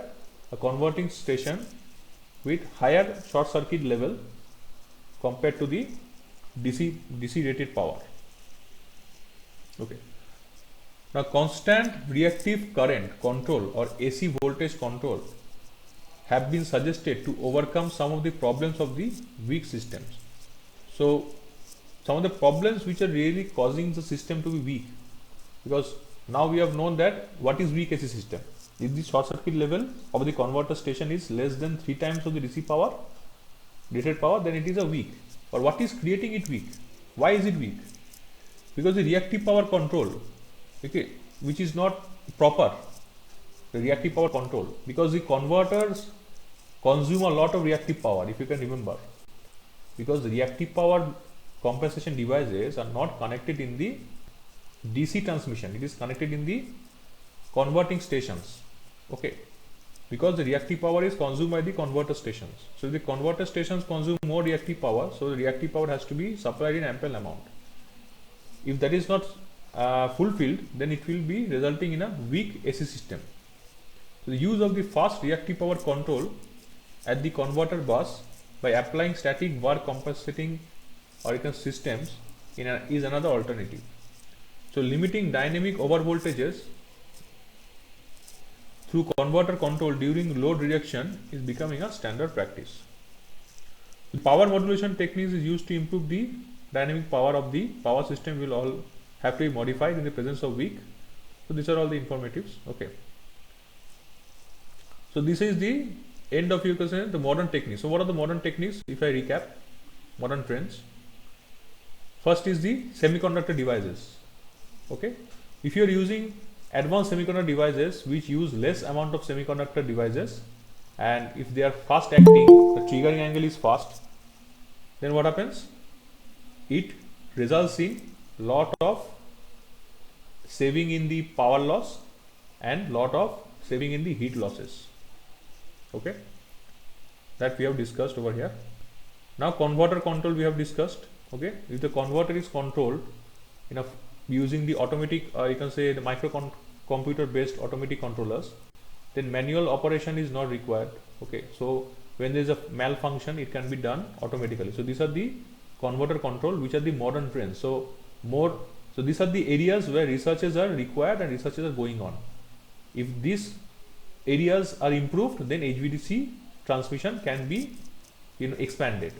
Speaker 1: a converting station with higher short circuit level compared to the DC rated power. Okay. Now constant reactive current control or AC voltage control have been suggested to overcome some of the problems of the weak systems. So some of the problems which are really causing the system to be weak, because now we have known that what is weak AC system. If the short circuit level of the converter station is less than 3 times of the DC power, rated power, then it is a weak. Or what is creating it weak? Why is it weak? Because the reactive power control, okay, which is not proper, the reactive power control, because the converters consume a lot of reactive power, if you can remember, because the reactive power compensation devices are not connected in the DC transmission, it is connected in the converting stations. Okay, because the reactive power is consumed by the converter stations. So if the converter stations consume more reactive power, so the reactive power has to be supplied in ample amount. If that is not fulfilled, then it will be resulting in a weak AC system. So the use of the fast reactive power control at the converter bus by applying static bar compensating systems is another alternative. So limiting dynamic overvoltages through converter control during load reduction is becoming a standard practice. The power modulation techniques is used to improve the dynamic power of the power system will all have to be modified in the presence of weak. So these are all the informatives. Okay. So this is the end of the modern techniques. So what are the modern techniques? If I recap, modern trends. First is the semiconductor devices. Okay. If you are using advanced semiconductor devices which use less amount of semiconductor devices, and if they are fast acting, the triggering angle is fast, then what happens? It results in lot of saving in the power loss and lot of saving in the heat losses. Okay, that we have discussed over here. Now converter control we have discussed. Okay, if the converter is controlled using the automatic, you can say the microcomputer based automatic controllers, then manual operation is not required. Okay, so when there is a malfunction, it can be done automatically. So these are the converter control which are the modern trends. So these are the areas where researches are required and researches are going on. If these areas are improved, then HVDC transmission can be expanded.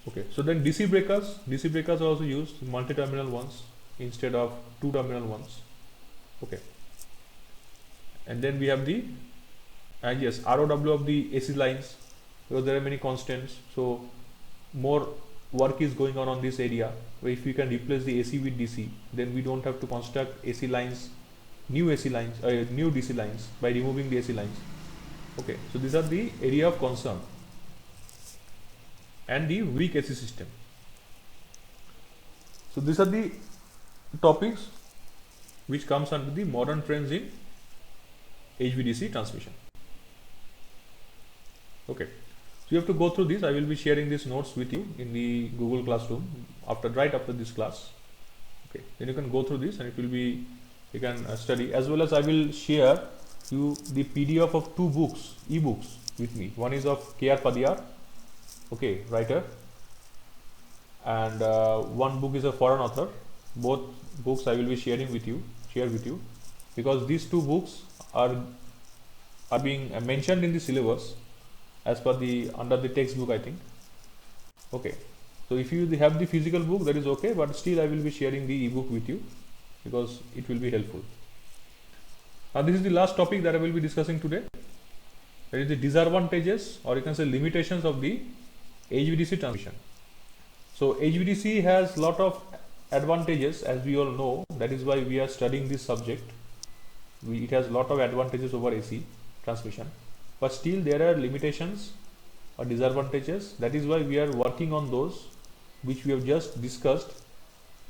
Speaker 1: Okay, so then DC breakers are also used, multi-terminal ones instead of 2-terminal ones. Okay, and then we have the ROW of the AC lines, because there are many constants, so more work is going on this area. Where if we can replace the AC with DC, then we don't have to construct AC lines, new DC lines by removing the AC lines. Okay, so these are the area of concern and the weak AC system. So these are the topics which comes under the modern trends in HVDC transmission. Okay, so you have to go through this. I will be sharing these notes with you in the Google Classroom right after this class. Okay, then you can go through this and it will be you can study, as well as I will share you the PDF of two books, e-books with me. One is of K.R. Padiyar, okay, writer, and one book is a foreign author. Both books I will be share with you, because these two books are being mentioned in the syllabus as per the under the textbook, I think. Okay, so if you have the physical book, that is okay, but still I will be sharing the ebook with you because it will be helpful. Now this is the last topic that I will be discussing today. That is the disadvantages, or you can say limitations, of the HVDC transmission. So HVDC has lot of advantages, as we all know. That is why we are studying this subject. It has lot of advantages over AC transmission, but still there are limitations or disadvantages. That is why we are working on those which we have just discussed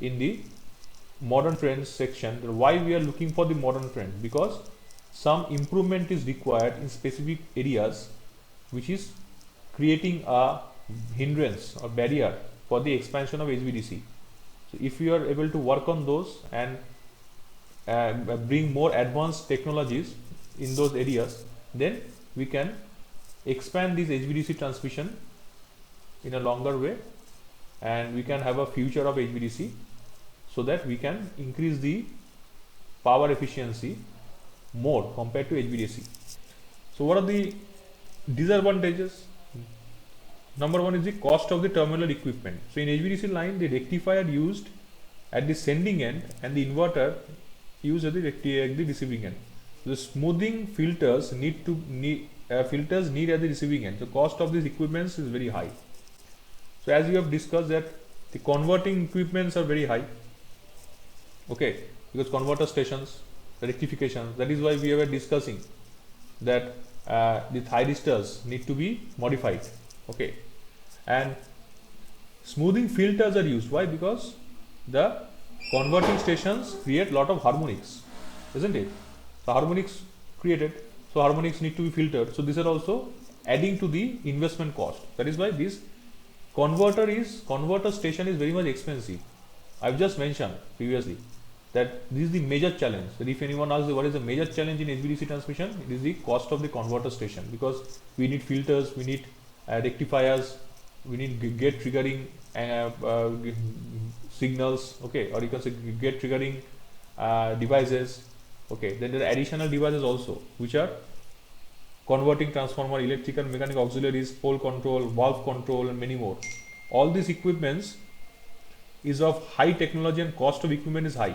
Speaker 1: in the modern trends section. Why we are looking for the modern trend? Because some improvement is required in specific areas, which is creating a hindrance or barrier for the expansion of HVDC. So if you are able to work on those and bring more advanced technologies in those areas, then we can expand this HVDC transmission in a longer way, and we can have a future of HVDC, so that we can increase the power efficiency more compared to HVDC. So what are the disadvantages? Number one is the cost of the terminal equipment. So in HVDC line, the rectifier used at the sending end and the inverter used at the receiving end. The smoothing filters need at the receiving end. The cost of these equipments is very high. So as we have discussed that the converting equipments are very high. Okay, because converter stations, the rectifications, that is why we were discussing that the thyristors need to be modified. Okay, and smoothing filters are used. Why? Because the converting stations create lot of harmonics, isn't it? The harmonics created, so harmonics need to be filtered. So these are also adding to the investment cost. That is why this converter station is very much expensive. I've just mentioned previously that this is the major challenge. That if anyone asks what is the major challenge in HVDC transmission, it is the cost of the converter station, because we need filters, we need rectifiers, we need gate triggering signals, okay, or you can say gate triggering devices. Okay, then there are additional devices also, which are converting transformer, electrical, mechanical auxiliaries, pole control, valve control, and many more. All these equipments is of high technology and cost of equipment is high.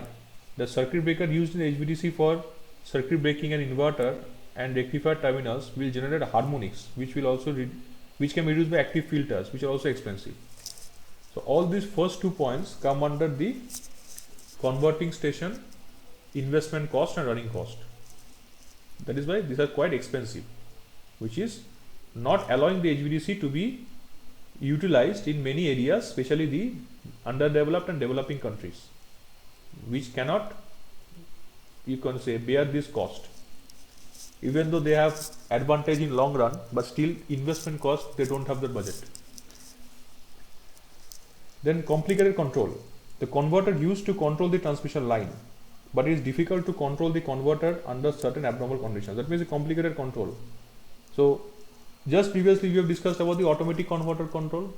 Speaker 1: The circuit breaker used in HVDC for circuit breaking and inverter and rectifier terminals will generate harmonics, which will also which can be reduced by active filters, which are also expensive. So all these first 2 points come under the converting station investment cost and running cost. That is why these are quite expensive, which is not allowing the HVDC to be utilized in many areas, especially the underdeveloped and developing countries, which cannot, you can say, bear this cost. Even though they have advantage in long run, but still investment cost, they don't have the budget. Then complicated control. The converter used to control the transmission line, but it is difficult to control the converter under certain abnormal conditions. That means a complicated control. So just previously we have discussed about the automatic converter control,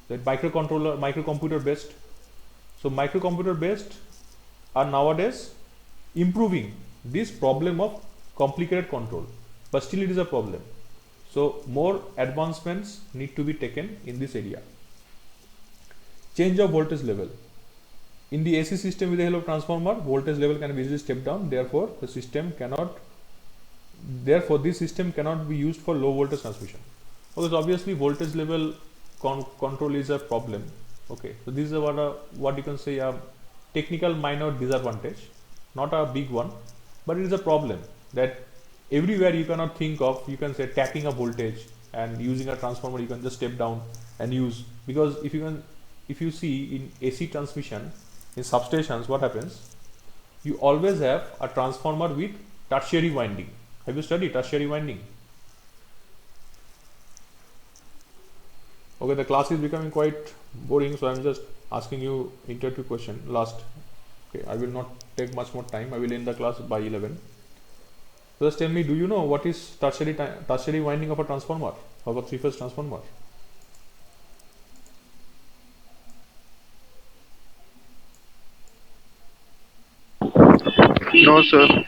Speaker 1: that microcomputer based. So microcomputer based are nowadays improving this problem of complicated control, but still it is a problem. So more advancements need to be taken in this area. Change of voltage level. In the AC system with the help of transformer, voltage level can be easily stepped down. Therefore, this system cannot be used for low voltage transmission. Because obviously voltage level control is a problem. Okay, so this is what you can say a technical minor disadvantage, not a big one, but it is a problem that everywhere you cannot think of. You can say tapping a voltage and using a transformer, you can just step down and use, because if you see in AC transmission, in substations, what happens? You always have a transformer with tertiary winding. Have you studied tertiary winding? Okay, the class is becoming quite boring, so I am just asking you interview question last. Okay, I will not take much more time. I will end the class by 11. So just tell me, do you know what is tertiary winding of a transformer, of a three-phase transformer?
Speaker 3: No, sir.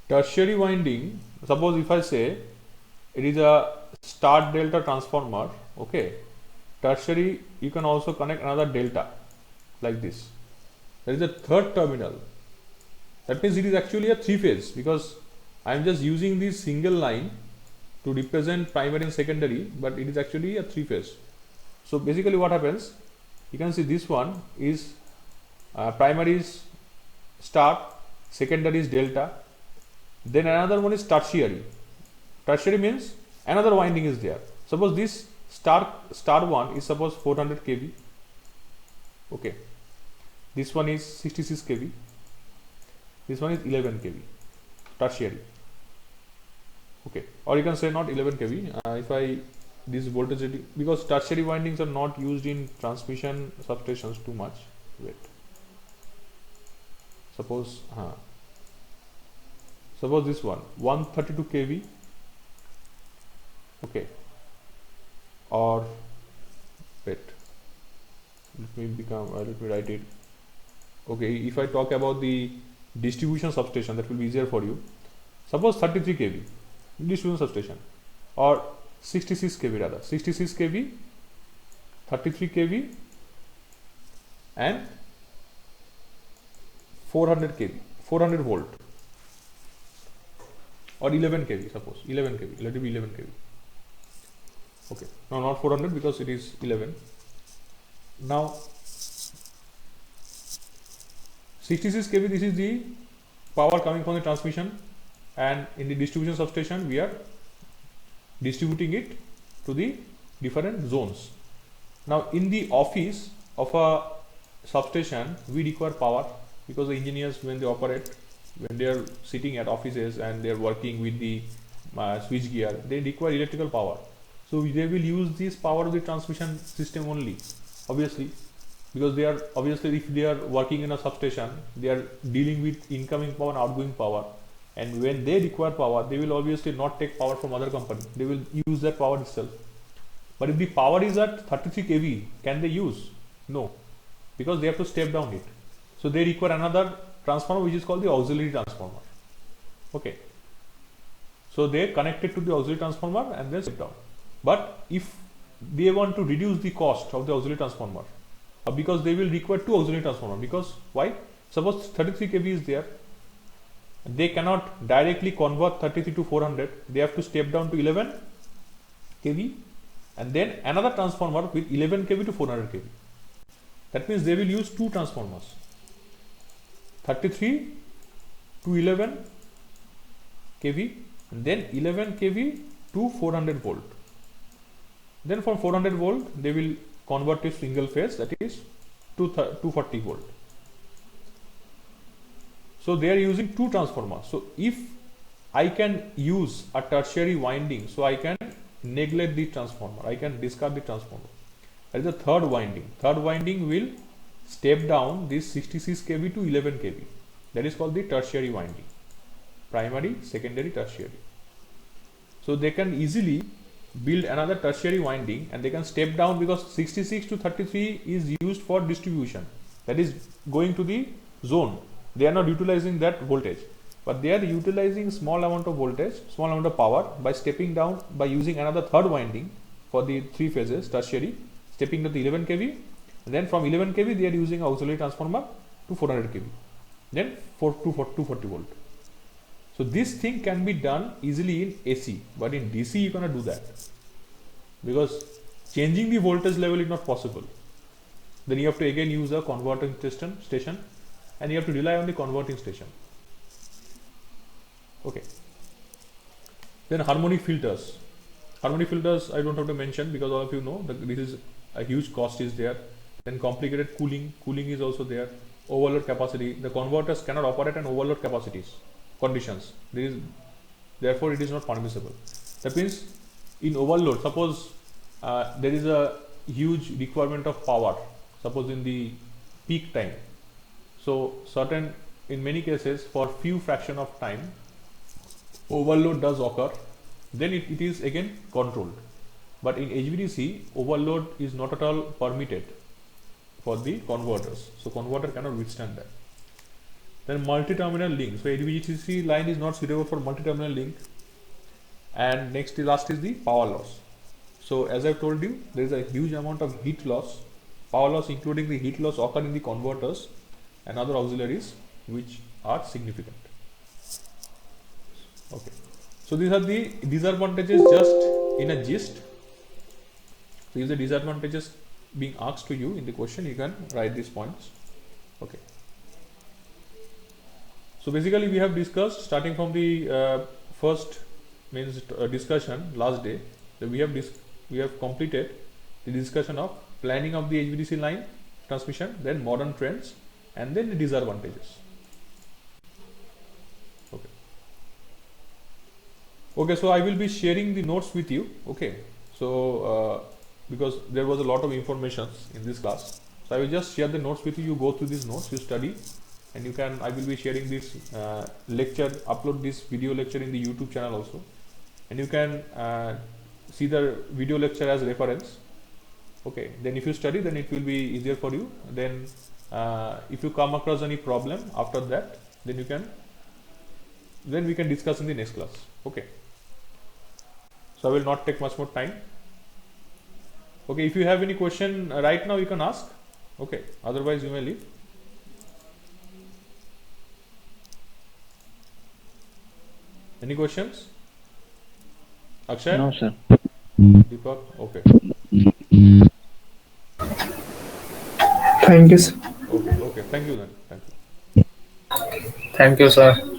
Speaker 1: Tertiary winding, suppose if I say it is a star delta transformer, okay, tertiary, you can also connect another delta like this. There is a third terminal. That means it is actually a three-phase, because I am just using this single line to represent primary and secondary, but it is actually a three-phase. So basically what happens, you can see this one is primary is star, secondary is delta, then another one is tertiary. Tertiary means another winding is there. Suppose this star one is suppose 400 kV. Okay, this one is 66 kV. This one is 11 kV. Tertiary. Okay, or you can say not 11 kV. If I this voltage, because tertiary windings are not used in transmission substations too much. Wait. Suppose this one 132 kV. Okay, or wait, let me write it. Okay, if I talk about the distribution substation, that will be easier for you. Suppose 33 kV distribution substation, or 66 kV rather, 66 kV, 33 kV and 400 kV, 400 volt, or 11 kV, suppose 11 kV, let it be 11 kV. Okay, no, not 400 because it is 11. Now 66 kV, this is the power coming from the transmission, and in the distribution substation we are distributing it to the different zones. Now in the office of a substation we require power, because the engineers, when they operate, when they are sitting at offices and they are working with the switch gear, they require electrical power. So they will use this power of the transmission system only, obviously, because they are obviously, if they are working in a substation, they are dealing with incoming power and outgoing power, and when they require power, they will obviously not take power from other company, they will use that power itself. But if the power is at 33 kV, can they use? No, because they have to step down it. So they require another transformer which is called the auxiliary transformer. Okay, so they connect it to the auxiliary transformer and then step down. But if they want to reduce the cost of the auxiliary transformer, because they will require two auxiliary transformers, because why? Suppose 33 kV is there, they cannot directly convert 33 to 400, they have to step down to 11 kV and then another transformer with 11 kV to 400 kV. That means they will use two transformers, 33 to 11 kV and then 11 kV to 400 volt. Then from 400 volt they will convert to single phase, that is 240 volt. So they are using two transformers. So if I can use a tertiary winding, so I can neglect the transformer, I can discard the transformer. That is the third winding. Third winding will step down this 66 kV to 11 kV. That is called the tertiary winding. Primary, secondary, tertiary. So they can easily build another tertiary winding and they can step down, because 66 to 33 is used for distribution, that is going to the zone. They are not utilizing that voltage, but they are utilizing small amount of voltage, small amount of power by stepping down, by using another third winding for the three phases tertiary, stepping to the 11 kV, and then from 11 kV they are using auxiliary transformer to 400 kV, then 240 volt. So this thing can be done easily in AC, but in DC you cannot do that, because changing the voltage level is not possible. Then you have to again use a converting station and you have to rely on the converting station. Okay. Then harmonic filters. Harmonic filters I don't have to mention, because all of you know that this is a huge cost is there. Then complicated cooling is also there. Overload capacity, the converters cannot operate on overload capacities conditions. Therefore it is not permissible. That means in overload, suppose there is a huge requirement of power, suppose in the peak time. So certain, in many cases, for few fraction of time, overload does occur, then it is again controlled. But in HVDC, overload is not at all permitted for the converters. So converter cannot withstand that. Then multi-terminal link. So HVDC line is not suitable for multi-terminal link. And next, the last is the power loss. So as I told you, there is a huge amount of heat loss, power loss, including the heat loss occur in the converters and other auxiliaries which are significant. Okay. So these are the disadvantages just in a gist. So if the disadvantages being asked to you in the question, you can write these points. Okay. So basically we have discussed, starting from the first means discussion last day, that we have completed the discussion of planning of the HVDC line transmission, then modern trends, and then the disadvantages. Okay. Okay, so I will be sharing the notes with you. Okay, so because there was a lot of information in this class, so I will just share the notes with you. You go through these notes, you study, and you can. I will be sharing this lecture, upload this video lecture in the YouTube channel also, and you can see the video lecture as reference. Okay, then if you study, then it will be easier for you. Then if you come across any problem after that, then you can, then we can discuss in the next class. Okay, so I will not take much more time. Okay, if you have any question right now, you can ask. Okay, otherwise you may leave. Any questions? Akshay?
Speaker 3: No, sir.
Speaker 1: Deepak? Okay.
Speaker 4: Thank you, sir.
Speaker 1: Okay. Thank you then. Thank you.
Speaker 4: Thank you, sir.